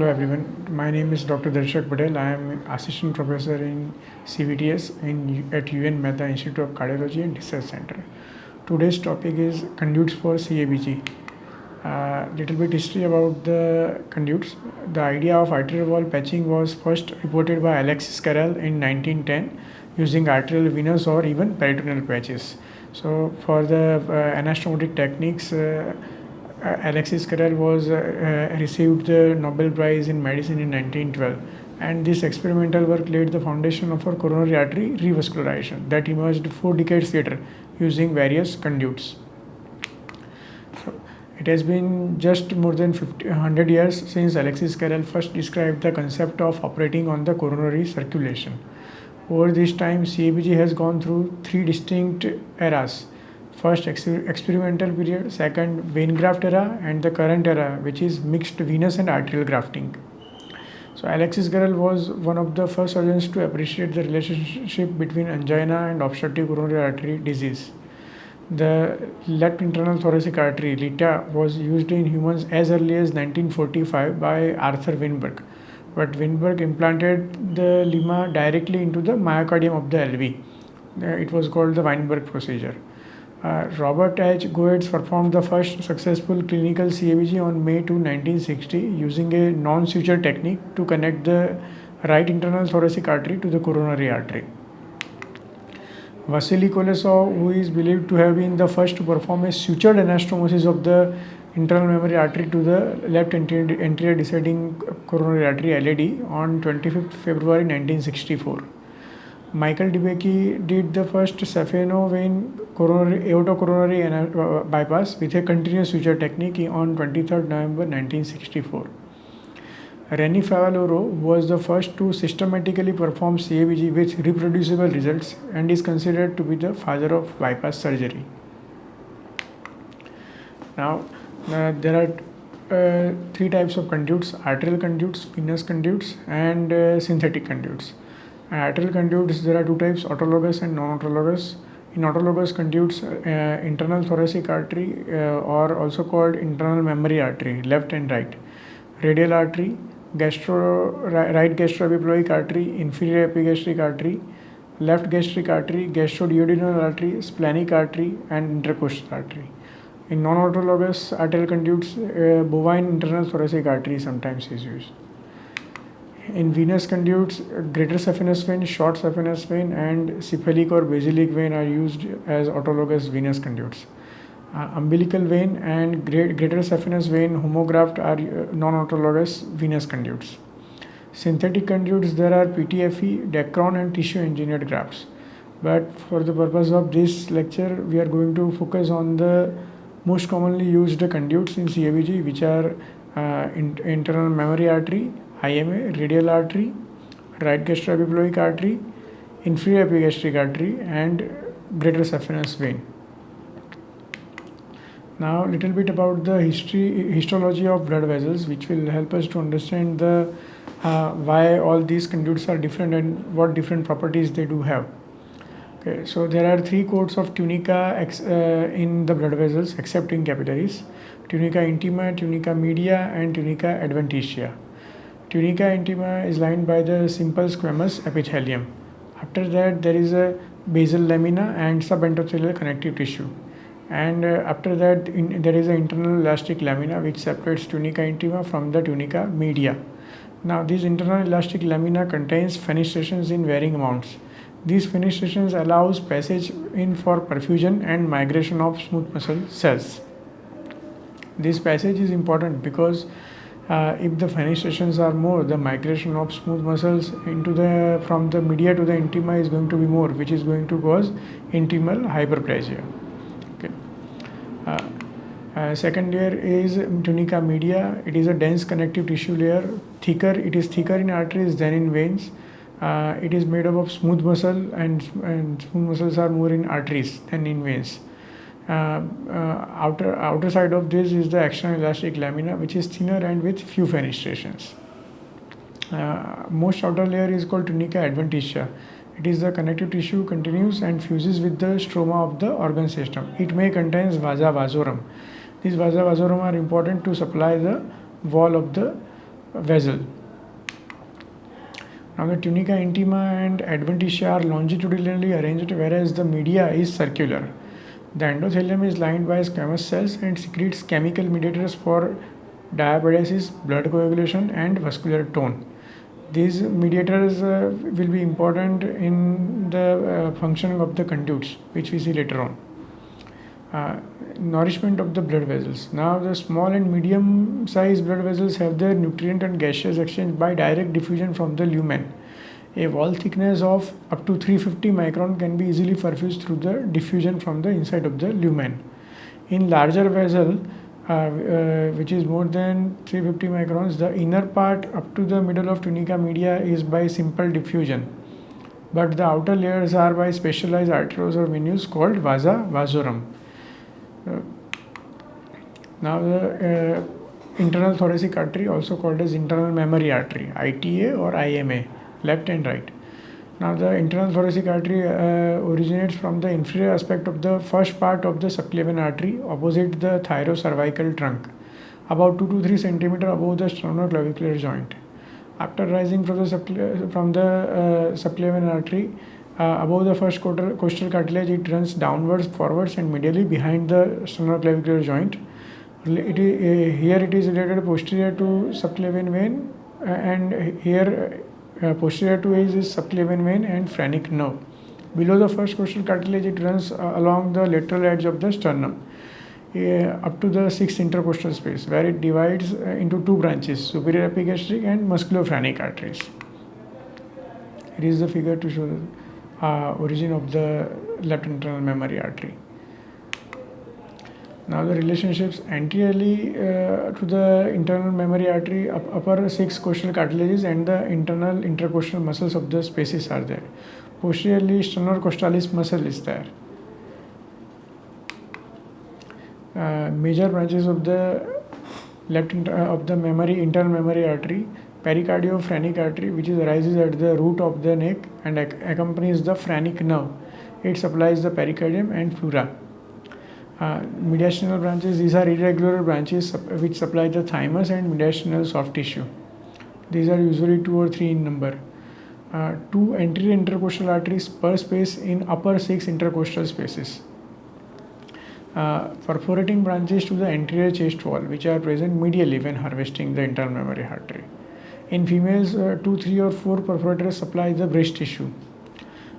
Hello everyone, my name is Dr. Darshak Patel. I am Assistant Professor in CVTS at UN Mehta Institute of Cardiology and Research Center. Today's topic is conduits for CABG. Little bit history about the conduits. The idea of arterial wall patching was first reported by Alexis Carrel in 1910 using arterial venous or even peritoneal patches. So for the anastomotic techniques, Alexis Carrel was received the Nobel Prize in Medicine in 1912, and this experimental work laid the foundation of our coronary artery revascularization that emerged 4 decades later using various conduits. So it has been just more than 100 years since Alexis Carrel first described the concept of operating on the coronary circulation. Over this time, CABG has gone through 3 distinct eras. First, experimental period, second, vein graft era, and the current era, which is mixed venous and arterial grafting. So Alexis Carrel was one of the first surgeons to appreciate the relationship between angina and obstructive coronary artery disease. The left internal thoracic artery, LITA, was used in humans as early as 1945 by Arthur Weinberg. But Weinberg implanted the lemma directly into the myocardium of the LV. It was called the Weinberg procedure. Robert H. Goetz performed the first successful clinical CABG on May 2, 1960 using a non-suture technique to connect the right internal thoracic artery to the coronary artery. Vasily Kolesov, who is believed to have been the first to perform a sutured anastomosis of the internal memory artery to the left anterior descending coronary artery LAD on 25th February 1964. Michael DeBakey did the first sapheno-vein aortocoronary bypass with a continuous suture technique on 23rd November 1964. Reni Favaloro was the first to systematically perform CABG with reproducible results and is considered to be the father of bypass surgery. Now, there are 3 types of conduits: arterial conduits, venous conduits, and synthetic conduits. Arterial conduits, there are 2 types, autologous and non-autologous. In autologous conduits, internal thoracic artery or also called internal memory artery, left and right, radial artery, right gastroepiploic artery, inferior epigastric artery, left gastric artery, gastroduodenal artery, splenic artery, and intercostal artery. In non-autologous arterial conduits, bovine internal thoracic artery sometimes is used. In venous conduits, greater saphenous vein, short saphenous vein, and cephalic or basilic vein are used as autologous venous conduits. Umbilical vein and greater saphenous vein homograft are non-autologous venous conduits. Synthetic conduits, there are PTFE, Dacron, and tissue engineered grafts. But for the purpose of this lecture, we are going to focus on the most commonly used conduits in CABG, which are internal memory artery, IMA, radial artery, right gastroepiploic artery, inferior epigastric artery, and greater saphenous vein. Now, little bit about the histology of blood vessels, which will help us to understand the why all these conduits are different and what different properties they do have. Okay, so there are 3 coats of tunica in the blood vessels except in capillaries: tunica intima, tunica media, and tunica adventitia. Tunica intima is lined by the simple squamous epithelium. After that, there is a basal lamina and subendothelial connective tissue. And after that, there is an internal elastic lamina which separates tunica intima from the tunica media. Now, this internal elastic lamina contains fenestrations in varying amounts. These fenestrations allows passage in for perfusion and migration of smooth muscle cells. This passage is important because if the fenestrations are more, the migration of smooth muscles from the media to the intima is going to be more, which is going to cause intimal hyperplasia. Okay. Second layer is tunica media. It is a dense connective tissue layer. It is thicker in arteries than in veins. It is made up of smooth muscle, and smooth muscles are more in arteries than in veins. Outer side of this is the external elastic lamina, which is thinner and with few fenestrations. Most outer layer is called tunica adventitia. It is the connective tissue continues and fuses with the stroma of the organ system. It may contain vasa vasorum. These vasa vasorum are important to supply the wall of the vessel. Now the tunica intima and adventitia are longitudinally arranged, whereas the media is circular. The endothelium is lined by squamous cells and secretes chemical mediators for diabetes, blood coagulation, and vascular tone. These mediators will be important in the functioning of the conduits, which we see later on. Nourishment of the blood vessels. Now the small and medium sized blood vessels have their nutrient and gaseous exchange by direct diffusion from the lumen. A wall thickness of up to 350 micron can be easily perfused through the diffusion from the inside of the lumen. In larger vessel, which is more than 350 microns, the inner part up to the middle of tunica media is by simple diffusion, but the outer layers are by specialized arterioles or venues called vasa vasorum. Now the internal thoracic artery, also called as internal mammary artery, ITA or IMA, left and right. Now the internal thoracic artery originates from the inferior aspect of the first part of the subclavian artery opposite the thyrocervical trunk, about 2 to 3 centimeter above the sternoclavicular joint. After rising from the subclavian artery above the first costal cartilage, it runs downwards, forwards, and medially behind the sternoclavicular joint. Here it is related posterior to subclavian vein, and here posterior to is subclavian vein and phrenic nerve. Below the first costal cartilage, it runs along the lateral edge of the sternum up to the 6th intercostal space, where it divides into two branches, superior epigastric and musculophrenic arteries. It is the figure to show the origin of the left internal mammary artery. Now the relationships anteriorly to the internal mammary artery, upper 6 costal cartilages and the internal intercostal muscles of the spaces are there. Posteriorly, sternocrostalis muscle is there. Major branches of the of the internal mammary artery, pericardiophrenic artery, which arises at the root of the neck and accompanies the phrenic nerve. It supplies the pericardium and pleura. Mediastinal branches, these are irregular branches which supply the thymus and mediastinal soft tissue. These are usually 2 or 3 in number. 2 anterior intercostal arteries per space in upper 6 intercostal spaces. Perforating branches to the anterior chest wall, which are present medially when harvesting the internal mammary artery. In females, 2, 3 or 4 perforators supply the breast tissue.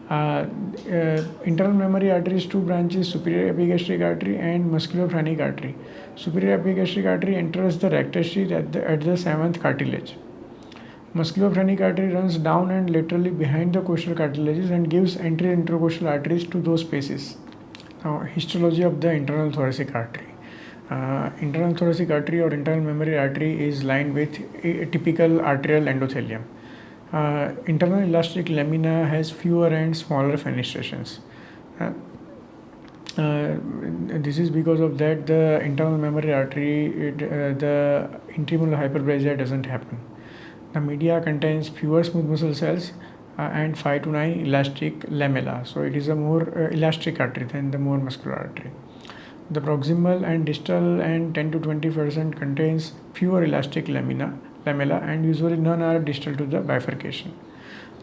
Internal mammary arteries, 2 branches, superior epigastric artery and musculophrenic artery. Superior epigastric artery enters the rectus sheath at the 7th cartilage. Musculophrenic artery runs down and laterally behind the costal cartilages and gives anterior intercostal arteries to those spaces. Now, histology of the internal thoracic artery. Internal thoracic artery or internal mammary artery is lined with a typical arterial endothelium. Internal elastic lamina has fewer and smaller fenestrations. This is because of that the internal mammary artery, the intramural hyperplasia doesn't happen. The media contains fewer smooth muscle cells and 5 to 9 elastic lamella. So it is a more elastic artery than the more muscular artery. The proximal and distal and 10 to 20% contains fewer elastic lamella, and usually none are distal to the bifurcation.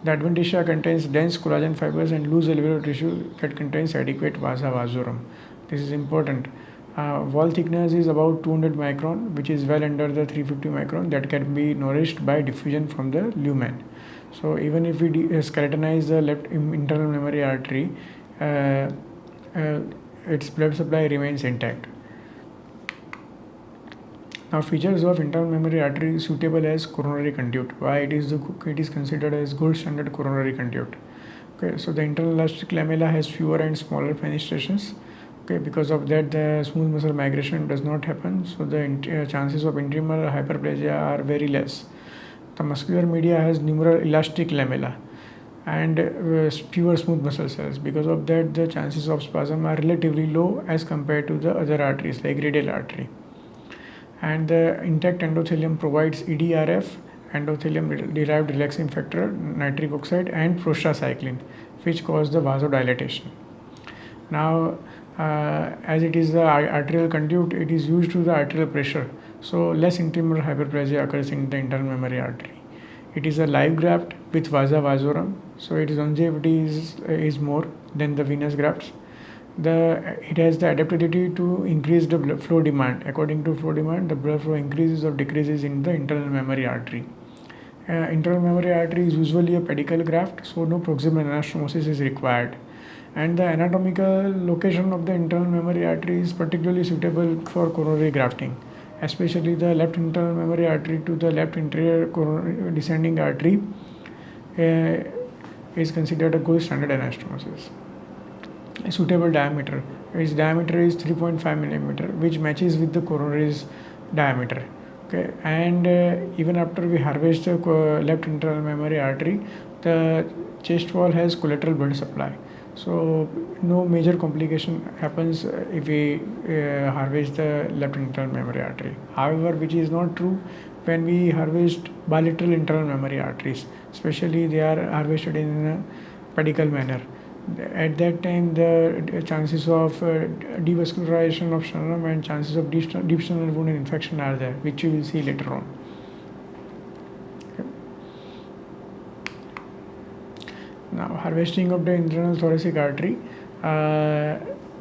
The adventitia contains dense collagen fibers and loose alveolar tissue that contains adequate vasa vasorum. This is important. Wall thickness is about 200 micron, which is well under the 350 micron that can be nourished by diffusion from the lumen. So even if we skeletonize the left internal mammary artery, its blood supply remains intact. Now, features of internal mammary artery suitable as coronary conduit. Why it is considered as gold standard coronary conduit. Okay, so the internal elastic lamella has fewer and smaller fenestrations. Okay, because of that, the smooth muscle migration does not happen. So the chances of intramural hyperplasia are very less. The muscular media has numerous elastic lamella and fewer smooth muscle cells. Because of that, the chances of spasm are relatively low as compared to the other arteries like radial artery. And the intact endothelium provides EDRF, endothelium derived relaxing factor, nitric oxide, and prostacyclin, which cause the vasodilatation. Now, as it is the arterial conduit, it is used to the arterial pressure. so less intramural hyperplasia occurs in the internal mammary artery. It is a live graft with vasa vasorum, so its longevity is more than the venous grafts. It has the adaptability to increase the blood flow demand. According to flow demand, the blood flow increases or decreases in the internal mammary artery. Internal mammary artery is usually a pedicle graft, so no proximal anastomosis is required. And the anatomical location of the internal mammary artery is particularly suitable for coronary grafting, especially the left internal mammary artery to the left anterior descending artery is considered a gold standard anastomosis. A suitable diameter. Its diameter is 3.5 millimeter, which matches with the coronary's diameter. Okay, and even after we harvest the left internal mammary artery, the chest wall has collateral blood supply. So no major complication happens if we harvest the left internal mammary artery. However, which is not true when we harvest bilateral internal mammary arteries, especially they are harvested in a pedicle manner. At that time, the chances of devascularization of sternum and chances of deep sternal wound infection are there, which you will see later on. Okay. Now, harvesting of the internal thoracic artery.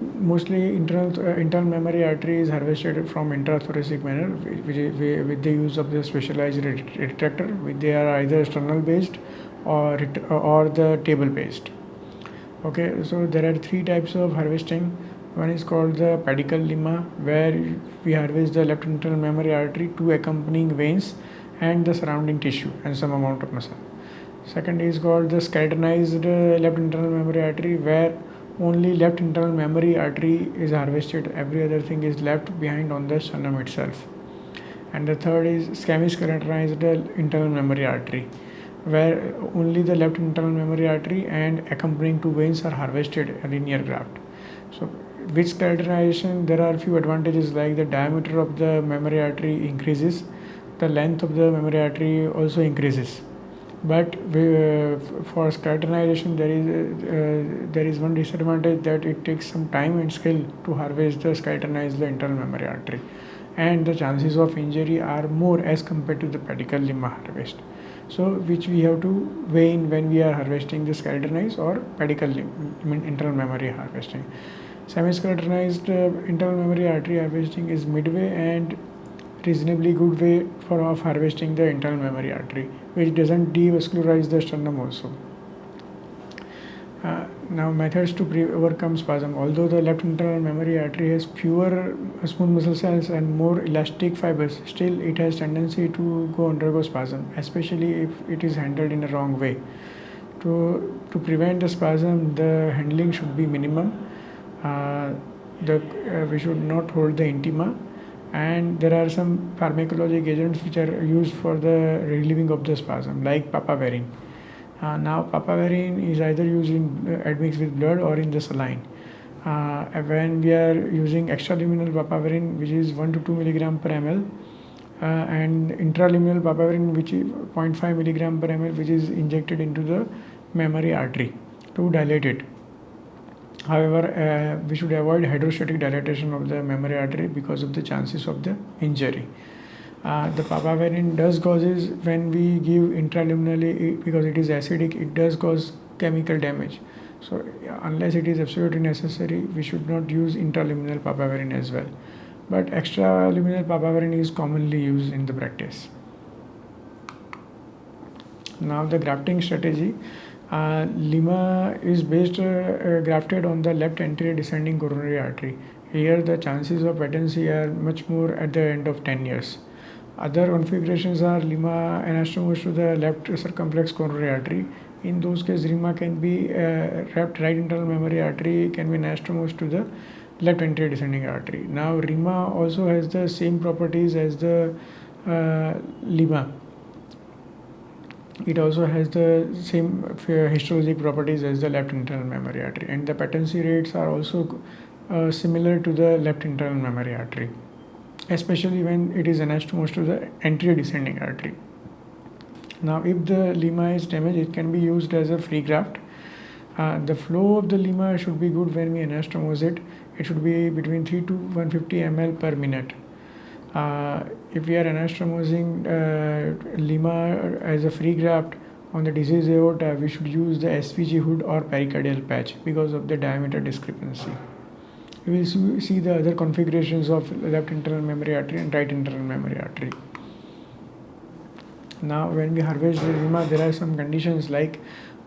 Mostly internal mammary artery is harvested from intrathoracic manner, with the use of the specialized retractor. They are either sternal based or the table based. Okay, so there are three types of harvesting. One is called the pedicle lemma, where we harvest the left internal mammary artery, two accompanying veins, and the surrounding tissue and some amount of muscle. Second is called the skeletonized left internal mammary artery, where only left internal mammary artery is harvested, every other thing is left behind on the sternum itself. And the third is semi-skeletonized internal mammary artery, where only the left internal mammary artery and accompanying two veins are harvested, a linear graft. So with skeletonization, there are few advantages, like the diameter of the mammary artery increases, the length of the mammary artery also increases. But for skeletonization, there is one disadvantage, that it takes some time and skill to harvest the skeletonized internal mammary artery, and the chances of injury are more as compared to the pedicle lemma harvest. So which we have to weigh in when we are harvesting the skeletonized or pedicle internal mammary harvesting. Semi-skeletonized internal mammary artery harvesting is midway and reasonably good way of harvesting the internal mammary artery, which doesn't devascularize the sternum also. Now, methods to overcome spasm. Although the left internal mammary artery has fewer smooth muscle cells and more elastic fibers, still it has tendency to undergo spasm, especially if it is handled in a wrong way. To prevent the spasm, the handling should be minimum. We should not hold the intima, and there are some pharmacologic agents which are used for the relieving of the spasm, like papaverine. Now, papaverine is either used in admixed with blood or in the saline. When we are using extraluminal papaverine, which is 1 to 2 milligram per ml, and intraluminal papaverine, which is 0.5 milligram per ml, which is injected into the mammary artery to dilate it. However, we should avoid hydrostatic dilatation of the mammary artery because of the chances of the injury. The papaverine does causes, when we give intraluminally, because it is acidic, it does cause chemical damage. So unless it is absolutely necessary, we should not use intraluminal papaverine as well. But extraluminal papaverine is commonly used in the practice. Now, the grafting strategy. Lemma is grafted on the left anterior descending coronary artery. Here the chances of patency are much more at the end of 10 years. Other configurations are lemma anastomosed to the left circumflex coronary artery. In those cases, lemma can be wrapped right internal mammary artery, can be anastomosed to the left anterior descending artery. Now, lemma also has the same properties as the lemma. It also has the same histologic properties as the left internal mammary artery, and the patency rates are also similar to the left internal mammary artery, especially when it is anastomosed to the anterior descending artery. Now, if the lemma is damaged, it can be used as a free graft. The flow of the lemma should be good when we anastomose it. It should be between 3 to 150 ml per minute. If we are anastomosing lima as a free graft on the diseased aorta, we should use the SVG hood or pericardial patch because of the diameter discrepancy. We will see the other configurations of left internal mammary artery and right internal mammary artery. Now, when we harvest the lima, there are some conditions like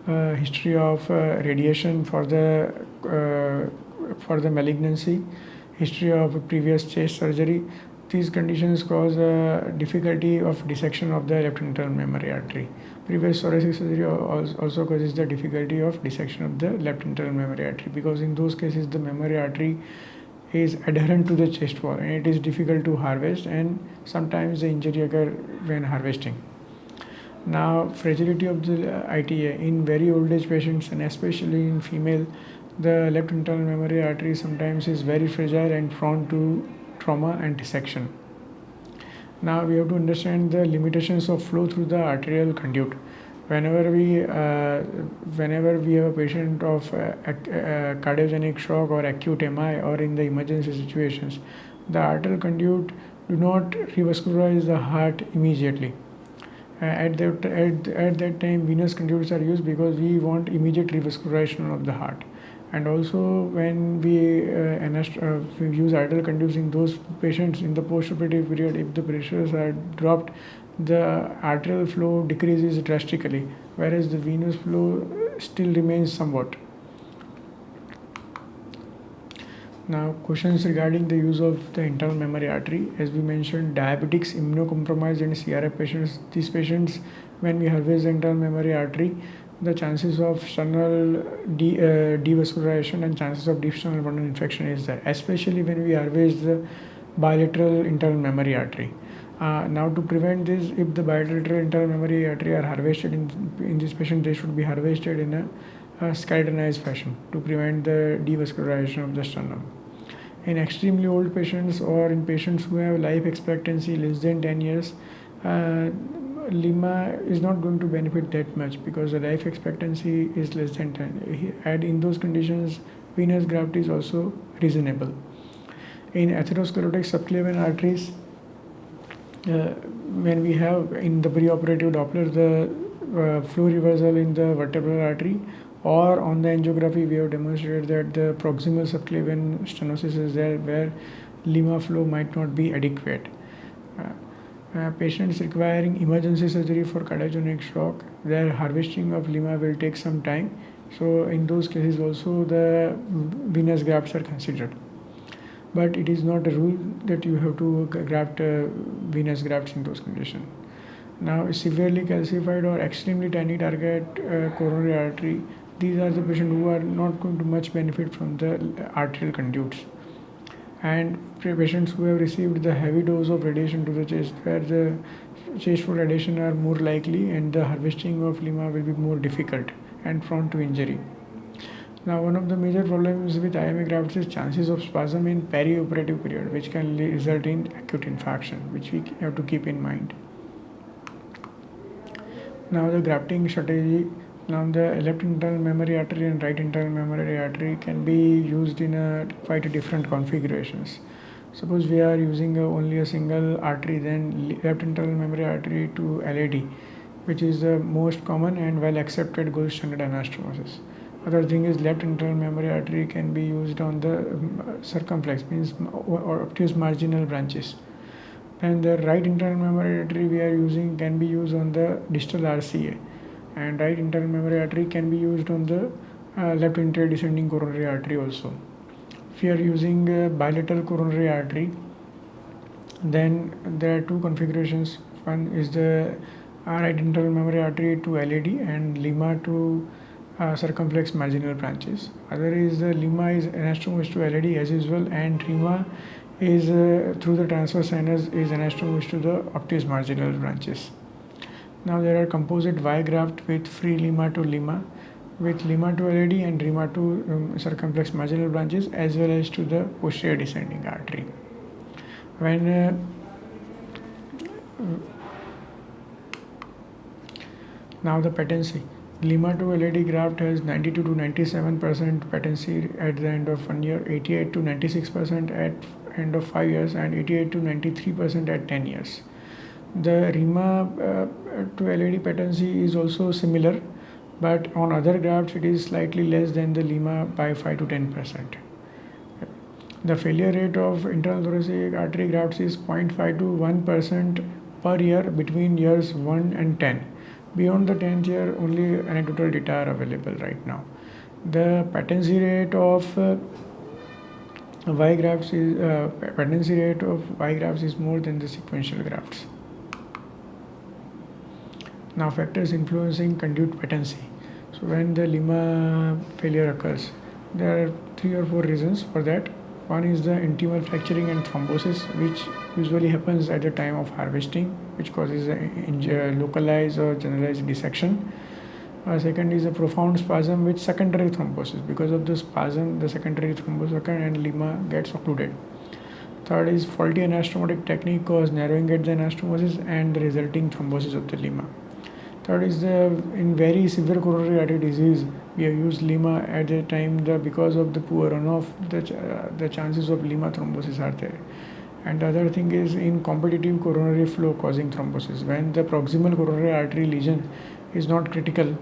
history of radiation for the malignancy, history of previous chest surgery. These conditions cause difficulty of dissection of the left internal mammary artery. Previous thoracic surgery also causes the difficulty of dissection of the left internal mammary artery, because in those cases the mammary artery is adherent to the chest wall and it is difficult to harvest, and sometimes the injury occur when harvesting. Now, fragility of the ITA in very old age patients and especially in female, the left internal mammary artery sometimes is very fragile and prone to trauma and dissection. Now we have to understand the limitations of flow through the arterial conduit. Whenever we have a patient of cardiogenic shock or acute MI or in the emergency situations, the arterial conduit do not revascularize the heart immediately. At that time, venous conduits are used because we want immediate revascularization of the heart. And also, when we use arterial conduits in those patients in the postoperative period, if the pressures are dropped, the arterial flow decreases drastically, whereas the venous flow still remains somewhat. Now, questions regarding the use of the internal mammary artery. As we mentioned, diabetics, immunocompromised and CRF patients, these patients, when we harvest the internal mammary artery, the chances of sternal devascularization and chances of deep sternal bundle infection is there, especially when we harvest the bilateral internal mammary artery. Now, to prevent this, if the bilateral internal mammary artery are harvested in this patient, they should be harvested in a skeletonized fashion to prevent the devascularization of the sternum. In extremely old patients or in patients who have life expectancy less than 10 years, lima is not going to benefit that much because the life expectancy is less than 10. And in those conditions, venous graft is also reasonable. In atherosclerotic subclavian arteries, when we have in the preoperative Doppler the flow reversal in the vertebral artery, or on the angiography we have demonstrated that the proximal subclavian stenosis is there where lima flow might not be adequate. Patients requiring emergency surgery for cardiogenic shock, their harvesting of lima will take some time. So in those cases also the venous grafts are considered. But it is not a rule that you have to graft venous grafts in those conditions. Now, severely calcified or extremely tiny target coronary artery, these are the patients who are not going to much benefit from the arterial conduits. And patients who have received the heavy dose of radiation to the chest, where the chest wall radiation are more likely and the harvesting of lima will be more difficult and prone to injury. Now, one of the major problems with IMA grafts is chances of spasm in perioperative period, which can result in acute infarction, which we have to keep in mind. Now, the grafting strategy. Now, the left internal mammary artery and right internal mammary artery can be used in quite different configurations. Suppose we are using only a single artery, then left internal mammary artery to LAD, which is the most common and well accepted gold standard anastomosis. Other thing is left internal mammary artery can be used on the circumflex, means or obtuse marginal branches. And the right internal mammary artery we are using can be used on the distal RCA, and right internal mammary artery can be used on the left anterior descending coronary artery also. If you are using bilateral coronary artery, then there are two configurations. One is the right internal mammary artery to LAD and lima to circumflex marginal branches. Other is the lima is anastomosed to LAD as usual, and lima is through the transverse sinus is anastomosed to the obtuse marginal branches. Now there are composite Y graft with free lima to lima, with lima to LAD and lima to circumflex marginal branches, as well as to the posterior descending artery. When now the patency. Lima to LAD graft has 92 to 97% patency at the end of 1 year, 88 to 96% at end of 5 years and 88 to 93% at 10 years. The RIMA to LAD patency is also similar, but on other grafts it is slightly less than the LIMA by 5 to 10%. The failure rate of internal thoracic artery grafts is 0.5 to 1% per year between years 1 and 10. Beyond the 10th year, only anecdotal data are available right now. The patency rate of Y grafts is more than the sequential grafts. Now, factors influencing conduit patency. So, when the LIMA failure occurs, there are 3 or 4 reasons for that. One is the intimal fracturing and thrombosis, which usually happens at the time of harvesting, which causes a localized or generalized dissection. Second is a profound spasm with secondary thrombosis. Because of the spasm, the secondary thrombosis occurs and LIMA gets occluded. Third is faulty anastomotic technique cause narrowing at the anastomosis and the resulting thrombosis of the LIMA. Third is in very severe coronary artery disease, we have used LIMA at the time because of the poor runoff, the chances of LIMA thrombosis are there. And the other thing is in competitive coronary flow causing thrombosis. When the proximal coronary artery lesion is not critical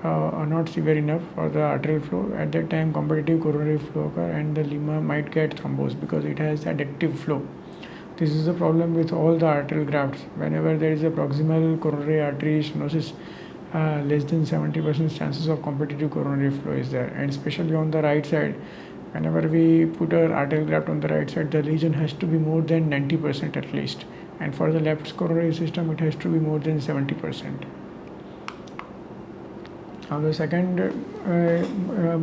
or not severe enough for the arterial flow, at that time competitive coronary flow occur and the LIMA might get thrombosed because it has adductive flow. This is the problem with all the arterial grafts. Whenever there is a proximal coronary artery stenosis, less than 70% chances of competitive coronary flow is there. And especially on the right side, whenever we put our arterial graft on the right side, the lesion has to be more than 90% at least. And for the left coronary system, it has to be more than 70%. Now the second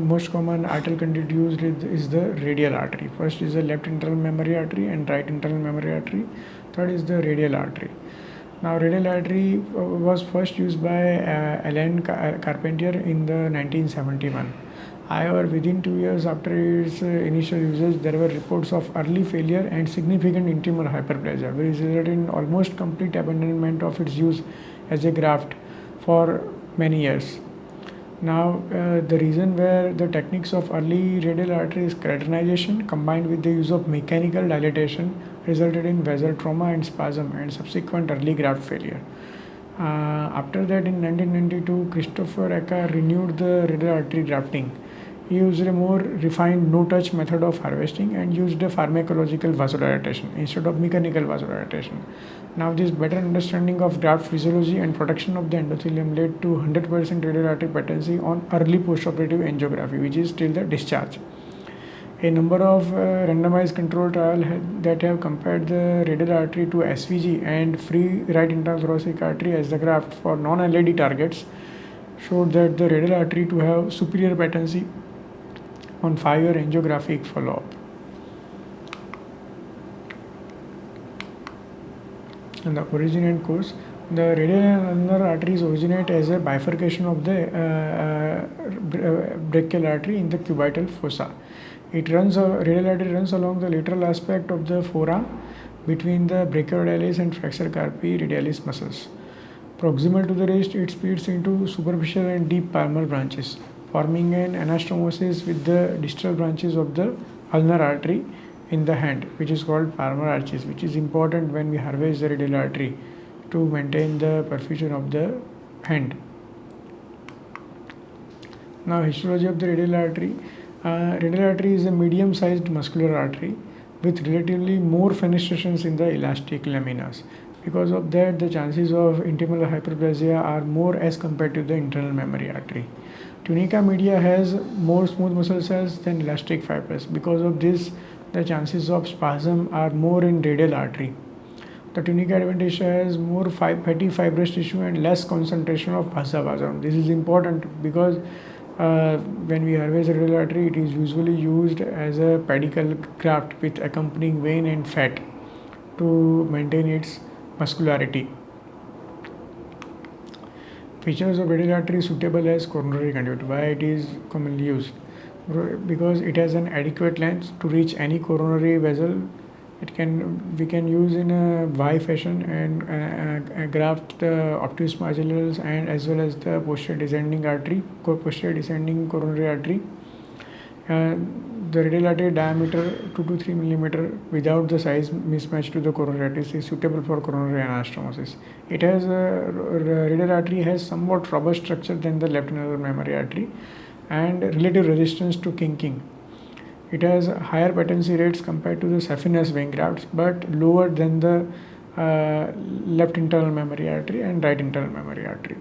most common arterial conduit used is the radial artery. First is the left internal mammary artery and right internal mammary artery. Third is the radial artery. Now radial artery was first used by Alain Carpentier in the 1971. However, within 2 years after its initial usage, there were reports of early failure and significant intimal hyperplasia, which resulted in almost complete abandonment of its use as a graft for many years. Now, the reason where the techniques of early radial artery is keratinization combined with the use of mechanical dilatation resulted in vessel trauma and spasm and subsequent early graft failure. After that, in 1992, Christopher Eka renewed the radial artery grafting. He used a more refined no-touch method of harvesting and used a pharmacological vasodilatation instead of mechanical vasodilatation. Now, this better understanding of graft physiology and protection of the endothelium led to 100% radial artery patency on early postoperative angiography, which is till the discharge. A number of randomized control trials that have compared the radial artery to SVG and free right internal thoracic artery as the graft for non-LAD targets showed that the radial artery to have superior patency on 5-year angiographic follow-up. And the origin and course, the radial and ulnar arteries originate as a bifurcation of the brachial artery in the cubital fossa. Radial artery runs along the lateral aspect of the forearm between the brachioradialis and flexor carpi radialis muscles. Proximal to the wrist, it splits into superficial and deep palmar branches, forming an anastomosis with the distal branches of the ulnar artery in the hand, which is called palmar arches, which is important when we harvest the radial artery to maintain the perfusion of the hand. Now, histology of the radial artery. Radial artery is a medium-sized muscular artery with relatively more fenestrations in the elastic laminas. Because of that, the chances of intimal hyperplasia are more as compared to the internal mammary artery. Tunica media has more smooth muscle cells than elastic fibers. Because of this, the chances of spasm are more in radial artery. The tunica adventitia has more fatty fibrous tissue and less concentration of vasa vasorum. This is important because when we harvest the radial artery, it is usually used as a pedicle graft with accompanying vein and fat to maintain its muscularity. Features of radial artery suitable as coronary conduit. Why it is commonly used? Because it has an adequate length to reach any coronary vessel. We can use in a Y fashion and graft the obtuse marginals and as well as the posterior descending artery, posterior descending coronary artery. the radial artery diameter 2 to 3 millimeter without the size mismatch to the coronary arteries is suitable for coronary anastomosis. It has radial artery has somewhat robust structure than the left annular mammary artery and relative resistance to kinking. It has higher patency rates compared to the saphenous vein grafts but lower than the left internal mammary artery and right internal mammary artery.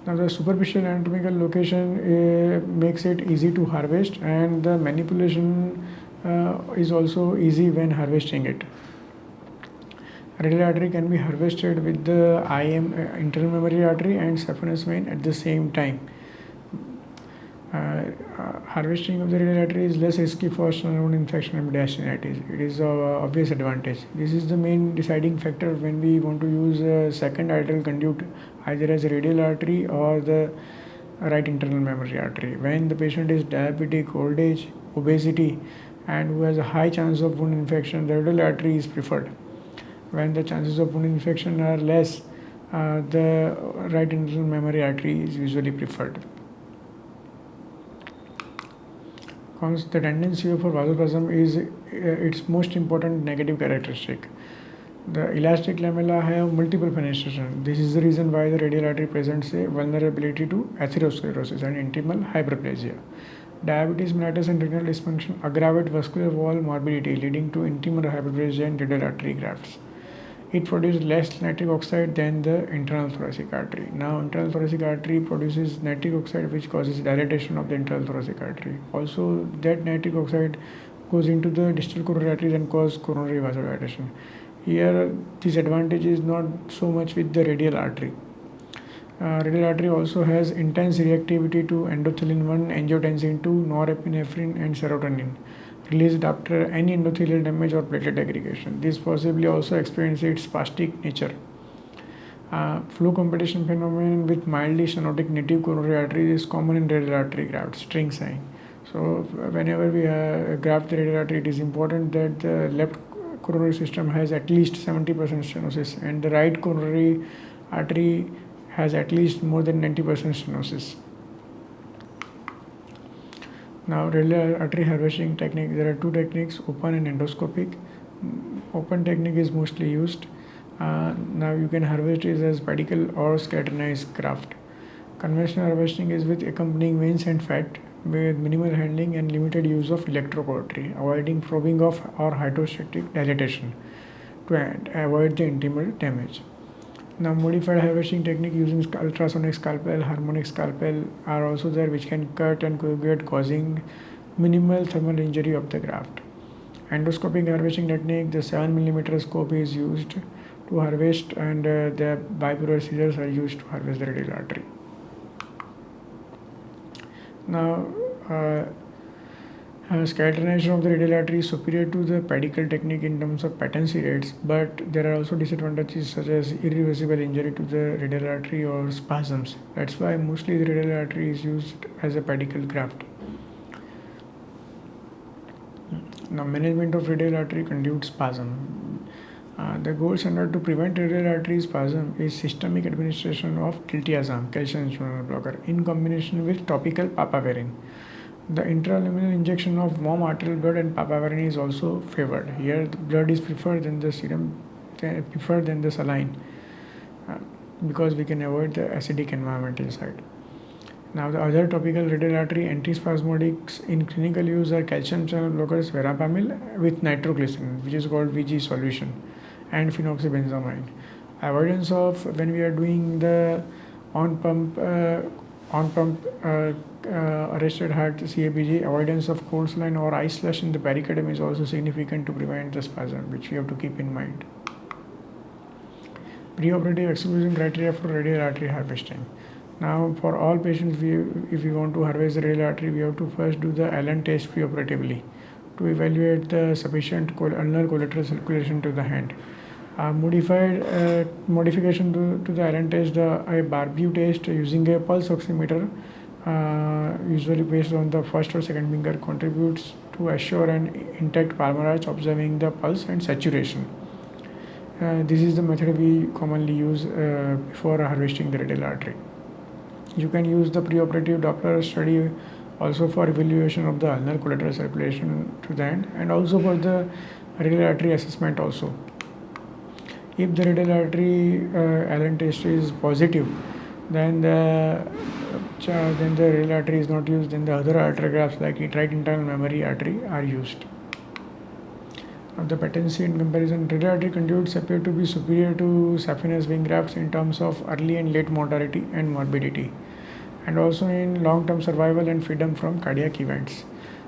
Now the superficial anatomical location makes it easy to harvest, and the manipulation is also easy when harvesting it. Radial artery can be harvested with the IM internal mammary artery and saphenous vein at the same time. Harvesting of the radial artery is less risky for sternal wound infection and mediastinitis. It is an obvious advantage. This is the main deciding factor when we want to use a second arterial conduit, either as a radial artery or the right internal mammary artery. When the patient is diabetic, old age, obesity, and who has a high chance of wound infection, the radial artery is preferred. When the chances of wound infection are less, the right internal mammary artery is usually preferred. The tendency for vasospasm is its most important negative characteristic. The elastic lamella have multiple fenestration. This is the reason why the radial artery presents a vulnerability to atherosclerosis and intimal hyperplasia. Diabetes mellitus and renal dysfunction aggravate vascular wall morbidity, leading to intimal hyperplasia and radial artery grafts. It produces less nitric oxide than the internal thoracic artery. Now, internal thoracic artery produces nitric oxide, which causes dilatation of the internal thoracic artery. Also, that nitric oxide goes into the distal coronary arteries and causes coronary vasodilatation. Here, this advantage is not so much with the radial artery. Radial artery also has intense reactivity to endothelin 1, angiotensin 2, norepinephrine, and serotonin, released after any endothelial damage or platelet aggregation. This possibly also explains its spastic nature. Flow competition phenomenon with mildly stenotic native coronary arteries is common in radial artery grafts, string sign. So whenever we graft the radial artery, it is important that the left coronary system has at least 70% stenosis and the right coronary artery has at least more than 90% stenosis. Now, radial artery harvesting technique, there are two techniques, open and endoscopic. Open technique is mostly used. Now you can harvest it as pedicle or skeletonized graft. Conventional harvesting is with accompanying veins and fat with minimal handling and limited use of electrocautery, avoiding probing of or hydrostatic dilatation to avoid the intimal damage. Now, modified harvesting technique using ultrasonic scalpel, harmonic scalpel are also there, which can cut and coagulate, causing minimal thermal injury of the graft. Endoscopic harvesting technique, the 7mm scope is used to harvest, and the bipodal scissors are used to harvest the radial artery. Now, skeletonization of the radial artery is superior to the pedicle technique in terms of patency rates, but there are also disadvantages such as irreversible injury to the radial artery or spasms. That's why mostly the radial artery is used as a pedicle graft. Now, management of radial artery conduit spasm. The gold standard to prevent radial artery spasm is systemic administration of diltiazem, calcium channel blocker, in combination with topical papaverine. The intraluminal injection of warm arterial blood and papaverine is also favored. Here, the blood is preferred than the serum, preferred than the saline, because we can avoid the acidic environment inside. Now, the other topical radial artery antispasmodics in clinical use are calcium channel blockers, verapamil with nitroglycerin, which is called VG solution, and phenoxybenzamide. Avoidance of when we are doing the on pump arrested heart CABG, avoidance of cold saline or ice slush in the pericardium is also significant to prevent the spasm, which we have to keep in mind. Preoperative exclusion criteria for radial artery harvesting. Now, for all patients, if we want to harvest the radial artery, we have to first do the Allen test preoperatively to evaluate the sufficient ulnar collateral circulation to the hand. Modification to the Allen test, a Barbeau test using a pulse oximeter, usually based on the first or second finger, contributes to assure an intact palmar arch, observing the pulse and saturation. This is the method we commonly use before harvesting the radial artery. You can use the preoperative Doppler study also for evaluation of the ulnar collateral circulation to the hand, and also for the radial artery assessment also. If the radial artery Allen test is positive, then the radial artery is not used, then the other arteriographs like right internal mammary artery are used. Of the patency in comparison, radial artery conduits appear to be superior to saphenous vein grafts in terms of early and late mortality and morbidity, and also in long-term survival and freedom from cardiac events.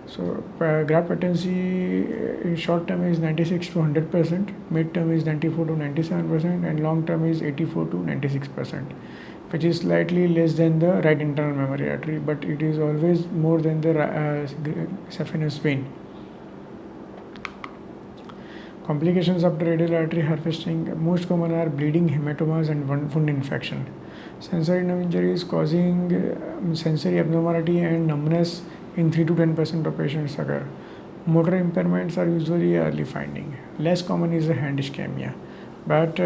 So graft patency in short term is 96 to 100%, mid term is 94 to 97%, and long term is 84 to 96%, which is slightly less than the right internal mammary artery, but it is always more than the saphenous vein. Complications of the radial artery harvesting most common are bleeding, hematomas, and wound infection. Sensory nerve injuries causing sensory abnormality and numbness in 3 to 10% of patients occur. Motor impairments are usually early finding. Less common is the hand ischemia. But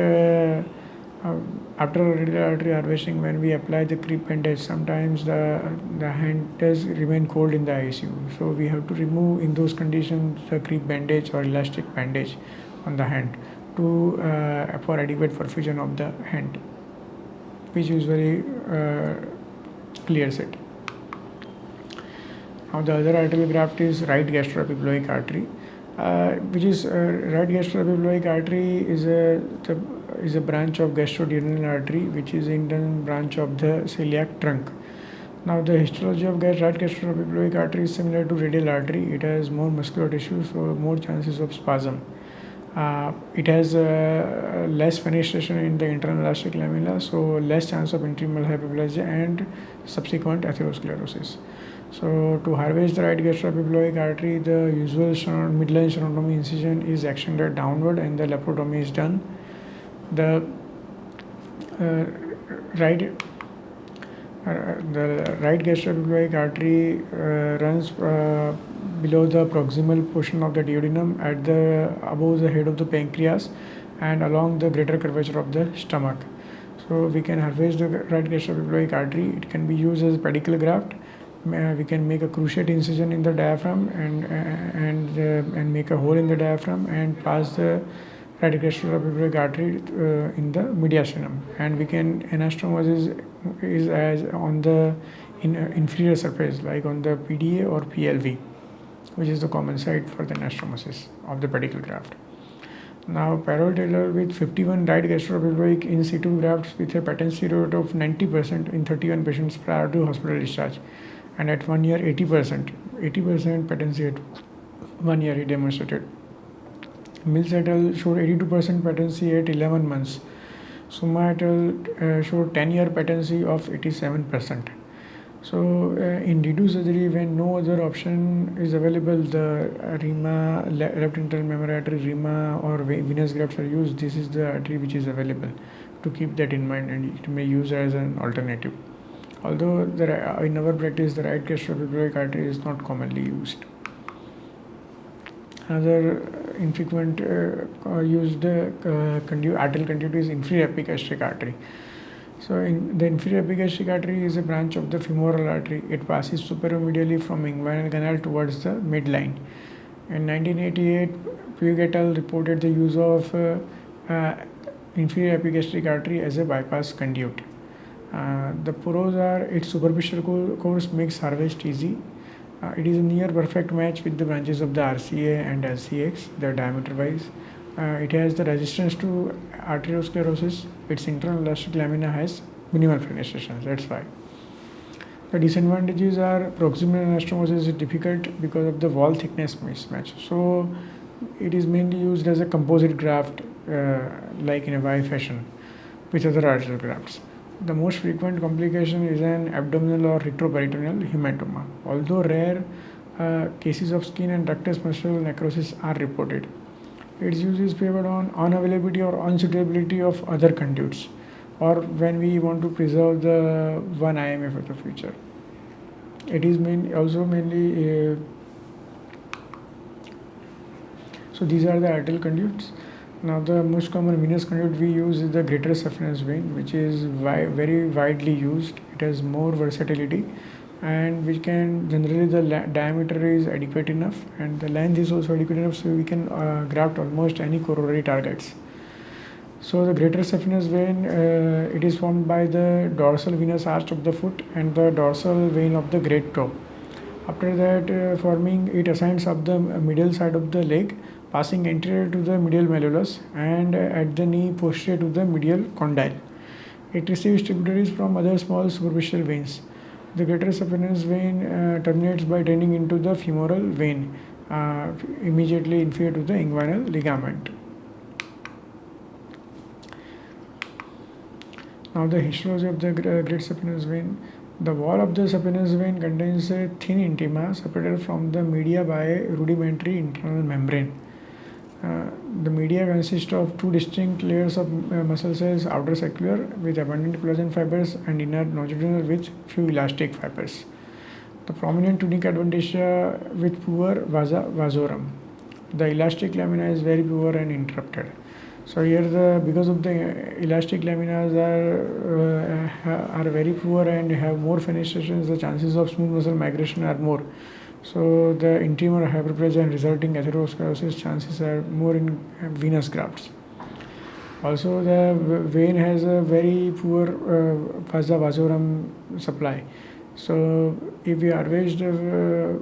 after radial artery harvesting, when we apply the creep bandage, sometimes the hand does remain cold in the ICU. So we have to remove in those conditions the creep bandage or elastic bandage on the hand to for adequate perfusion of the hand, which usually clears it. Now the other arterial graft is right gastroepiploic artery, which is right gastroepiploic artery is a branch of gastroduodenal artery, which is internal branch of the celiac trunk. Now the histology of right gastroepiploic artery is similar to radial artery. It has more muscular tissue, so more chances of spasm. It has less fenestration in the internal elastic lamella, so less chance of intramural hyperplasia and subsequent atherosclerosis. So to harvest the right gastroepiploic artery, the usual midline sternotomy incision is extended downward and the laparotomy is done. The right gastroepiploic artery runs below the proximal portion of the duodenum at above the head of the pancreas and along the greater curvature of the stomach. So we can harvest the right gastroepiploic artery. It can be used as a pedicle graft. We can make a cruciate incision in the diaphragm and make a hole in the diaphragm and pass the right gastroepiploic artery in the mediastinum, and we can anastomosis is as on the inferior surface like on the PDA or PLV, which is the common site for the anastomosis of the pedicle graft. Now Parole Taylor with 51 right gastroepiploic in situ grafts with a patency rate of 90% in 31 patients prior to hospital discharge, and at 1 year 80% patency at 1 year he demonstrated. Mills et al. Showed 82% patency at 11 months. Summa et al. Showed 10-year patency of 87%. So in reduced surgery, when no other option is available, the RIMA, left internal mammary artery, RIMA or venous grafts are used. This is the artery which is available. To keep that in mind, and it may use as an alternative. Although in our practice, the right gastroepiploic artery is not commonly used. Another infrequent used arterial conduit is inferior epigastric artery. So the inferior epigastric artery is a branch of the femoral artery. It passes superomedially from inguinal canal towards the midline. In 1988, Puig et al. Reported the use of inferior epigastric artery as a bypass conduit. The pros are its superficial course makes harvest easy. It is a near perfect match with the branches of the RCA and LCX, the diameter wise. It has the resistance to arteriosclerosis. Its internal elastic lamina has minimal fenestration. That's why. The disadvantages are proximal anastomosis is difficult because of the wall thickness mismatch. So it is mainly used as a composite graft, like in a Y fashion, with other arterial grafts. The most frequent complication is an abdominal or retroperitoneal hematoma. Although rare, cases of skin and ductus muscle necrosis are reported. Its use is favored on unavailability or unsuitability of other conduits, or when we want to preserve the one IMF of the future. It is mainly so these are the arterial conduits. Now the most common venous conduit we use is the greater saphenous vein, which is very widely used. It has more versatility and which can generally the diameter is adequate enough and the length is also adequate enough, so we can graft almost any coronary targets. So the greater saphenous vein, it is formed by the dorsal venous arch of the foot and the dorsal vein of the great toe. After that, forming, it ascends up the medial side of the leg, passing anterior to the medial malleolus and at the knee posterior to the medial condyle. It receives tributaries from other small superficial veins. The greater saphenous vein terminates by draining into the femoral vein, immediately inferior to the inguinal ligament. Now the histology of the great saphenous vein. The wall of the saphenous vein contains a thin intima separated from the media by a rudimentary internal membrane. The media consists of two distinct layers of muscle cells, outer circular with abundant collagen fibers and inner longitudinal with few elastic fibers. The prominent tunic adventitia with poor vasa vasorum. The elastic lamina is very poor and interrupted. So here, because of the elastic laminas are very poor and have more fenestrations, the chances of smooth muscle migration are more. So the intimal hyperplasia and resulting atherosclerosis chances are more in venous grafts. Also, the vein has a very poor vasa vasorum supply. So if we harvest the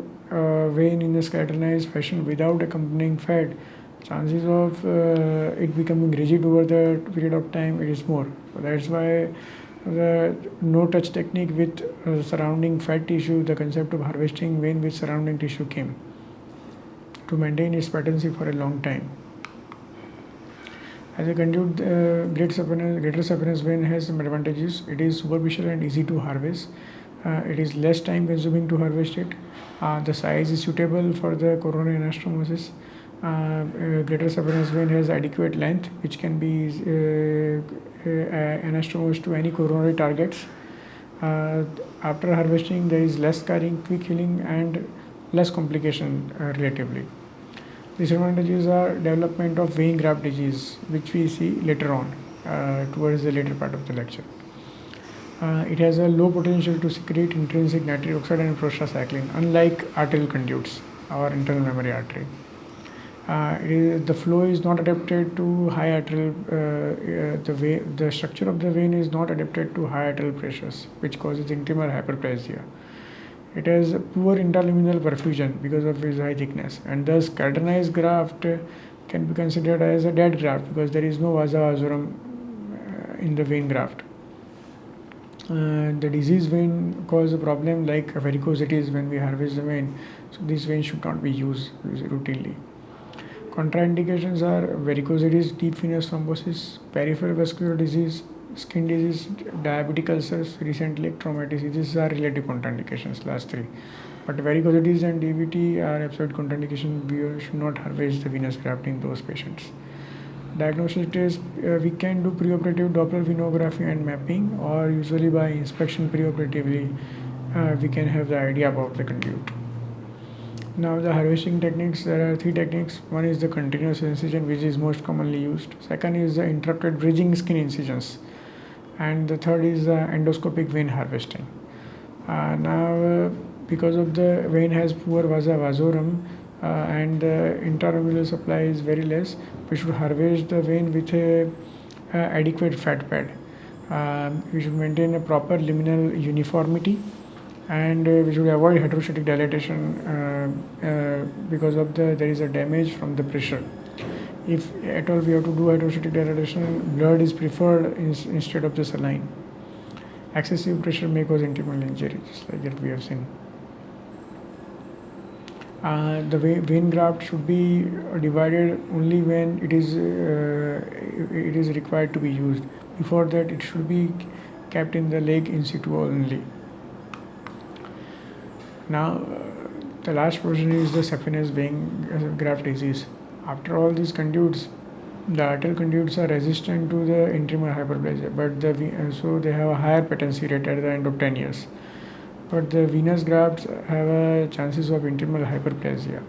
vein in a skeletonized fashion without accompanying fat, chances of it becoming rigid over the period of time, it is more. So that's why the no touch technique with surrounding fat tissue, the concept of harvesting vein with surrounding tissue came to maintain its patency for a long time. As a conduit, greater saphenous vein has some advantages. It is superficial and easy to harvest. It is less time consuming to harvest it. The size is suitable for the coronary anastomosis. Greater saphenous vein has adequate length which can be anastomosed to any coronary targets. After harvesting, there is less scarring, quick healing and less complication relatively. Disadvantages are development of vein graft disease, which we see later on towards the later part of the lecture. It has a low potential to secrete intrinsic nitric oxide and prostacyclin, unlike arterial conduits or internal memory artery. The flow is not adapted to high arterial, the structure of the vein is not adapted to high arterial pressures, which causes intimal hyperplasia. It has poor interluminal perfusion because of its high thickness, and thus skeletonized graft can be considered as a dead graft because there is no vasa vasorum in the vein graft. The diseased vein cause a problem like varicosities when we harvest the vein, so these veins should not be used routinely. Contraindications are varicosities, deep venous thrombosis, peripheral vascular disease, skin disease, diabetic ulcers, recently traumatic disease. These are relative contraindications, last three. But varicosities and DVT are absolute contraindications. We should not harvest the venous graft in those patients. Diagnostic test, we can do preoperative Doppler venography and mapping, or usually by inspection preoperatively, we can have the idea about the conduit. Now the harvesting techniques, there are three techniques. One is the continuous incision, which is most commonly used. Second is the interrupted bridging skin incisions. And the third is the endoscopic vein harvesting. Now because of the vein has poor vasa vasorum and the intraluminal supply is very less, we should harvest the vein with a adequate fat pad. We should maintain a proper luminal uniformity, and we should avoid heterostatic dilatation because of there is a damage from the pressure. If at all we have to do heterostatic dilatation, blood is preferred instead of the saline. Excessive pressure may cause intimal injury, just like that we have seen. The vein graft should be divided only when it is required to be used. Before that, it should be kept in the leg in situ only. Now, the last portion is the saphenous vein graft disease. After all these conduits, the arterial conduits are resistant to the intimal hyperplasia, but so they have a higher patency rate at the end of 10 years. But the venous grafts have chances of intimal hyperplasia.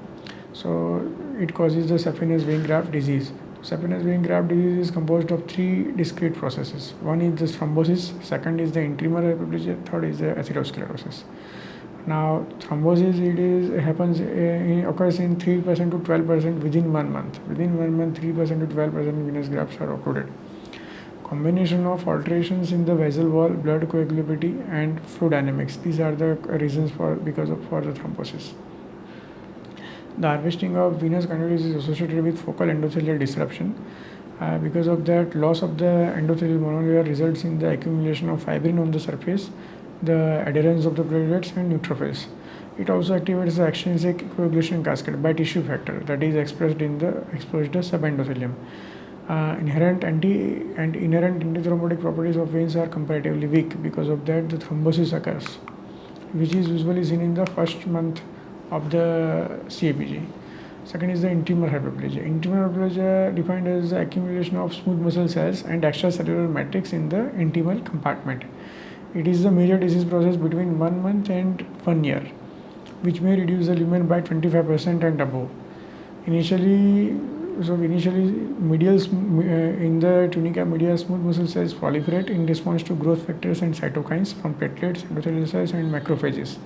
So it causes the saphenous vein graft disease. Saphenous vein graft disease is composed of three discrete processes. One is the thrombosis, second is the intimal hyperplasia, third is the atherosclerosis. Now, thrombosis occurs in 3% to 12% within 1 month. Within 1 month, 3% to 12% venous grafts are occluded. Combination of alterations in the vessel wall, blood coagulability, and flow dynamics. These are the reasons for the thrombosis. The harvesting of venous conduits is associated with focal endothelial disruption. Because of that, loss of the endothelial monolayer results in the accumulation of fibrin on the surface, the adherence of the platelets and neutrophils. It also activates the extrinsic coagulation cascade by tissue factor that is expressed in the exposed subendothelium. Inherent antithrombotic properties of veins are comparatively weak. Because of that, the thrombosis occurs, which is usually seen in the first month of the CABG. Second is the intimal hyperplasia. Intimal hyperplasia defined as the accumulation of smooth muscle cells and extracellular matrix in the intimal compartment. It is the major disease process between 1 month and 1 year, which may reduce the lumen by 25% and above. Initially, in the tunica media, smooth muscle cells proliferate in response to growth factors and cytokines from platelets, endothelial cells, and macrophages.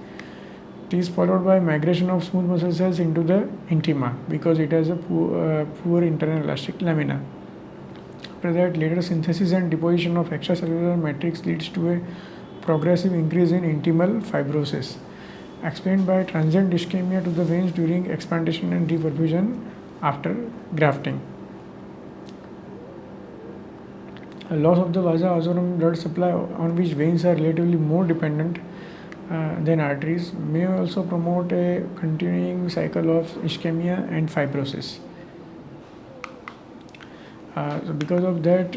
It is followed by migration of smooth muscle cells into the intima because it has a poor internal elastic lamina. After that, later synthesis and deposition of extracellular matrix leads to a progressive increase in intimal fibrosis, explained by transient ischemia to the veins during explantation and reperfusion after grafting. A loss of the vasa vasorum blood supply, on which veins are relatively more dependent than arteries, may also promote a continuing cycle of ischemia and fibrosis. So because of that,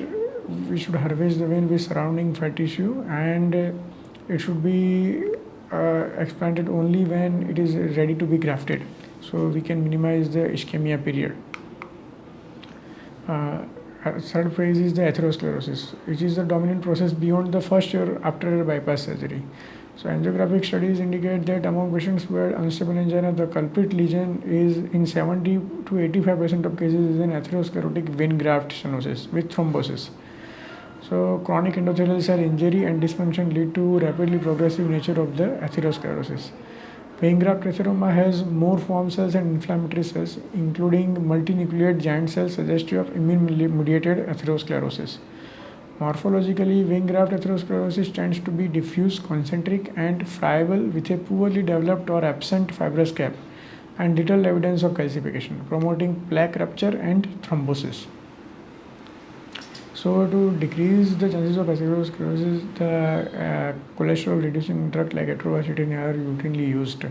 we should harvest the vein with surrounding fat tissue, and it should be explanted only when it is ready to be grafted, so we can minimize the ischemia period. Third phase is the atherosclerosis, which is the dominant process beyond the first year after bypass surgery. So angiographic studies indicate that among patients who had unstable angina, the culprit lesion is in 70 to 85% of cases is an atherosclerotic vein graft stenosis with thrombosis. So chronic endothelial cell injury and dysfunction lead to rapidly progressive nature of the atherosclerosis. Vein graft atheroma has more form cells and inflammatory cells, including multinucleate giant cells suggestive of immune-mediated atherosclerosis. Morphologically, vein graft atherosclerosis tends to be diffuse, concentric, and friable with a poorly developed or absent fibrous cap and little evidence of calcification, promoting plaque rupture and thrombosis. So, to decrease the chances of atherosclerosis, the cholesterol-reducing drug like atorvastatin are routinely used.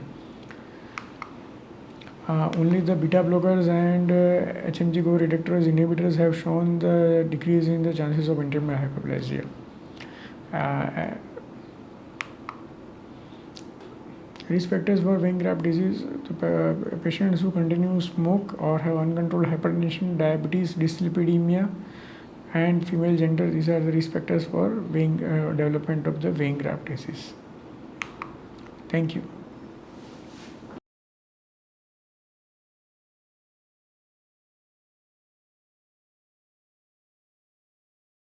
Only the beta blockers and HMG-CoA reductase inhibitors have shown the decrease in the chances of intimal hyperplasia. Risk factors for vein graft disease: the patients who continue to smoke or have uncontrolled hypertension, diabetes, dyslipidemia, and female gender. These are the risk factors for development of the vein graft disease. Thank you.